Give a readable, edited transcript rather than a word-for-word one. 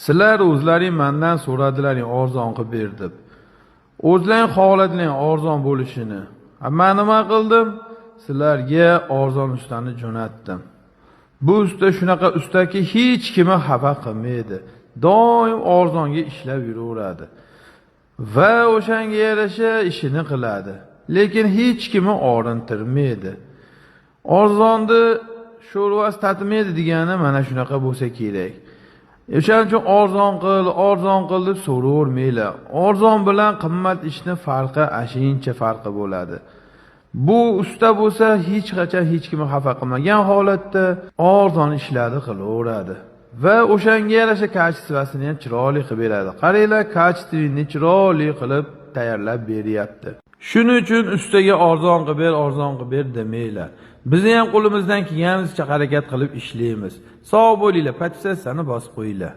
Sizlar o'zlaring mendan so'radilaring arzon qilib ber deb. O'zlaring xohladilaring arzon bo'lishini. Men nima qildim? Sizlarga arzon ustani jo'natdim. Bu usta shunaqa ustaki hech kimni xafa qilmaydi. Doim arzonga ishlab yuraveradi. Va o'shanga yarasha ishini qiladi. Lekin hech kimni orintirmaydi. Arzonni sho'rvas tatmaydi degani mana shunaqa bo'lsa kerak. O'shaning uchun arzon qil deb so'ravermaylar. Arzon bilan qimmat ishni farqi ashincha farqi bo'ladi. Bu usta bo'lsa hech qachon hech kimni xafa qilmagan holatda arzon ishlarni qilaveradi. Va o'shanga yarasha kачествосini ham chiroyli qilib beradi. Qaranglar, kачественный chiroyli qilib tayyorlab beryapti. Shuning uchun ustaga arzon qilib ber demanglar. Biz ham qo'limizdan kelgancha harakat qilib ishlaymiz. Sog' bo'linglar, podpisatsiyani bosib qo'yinglar.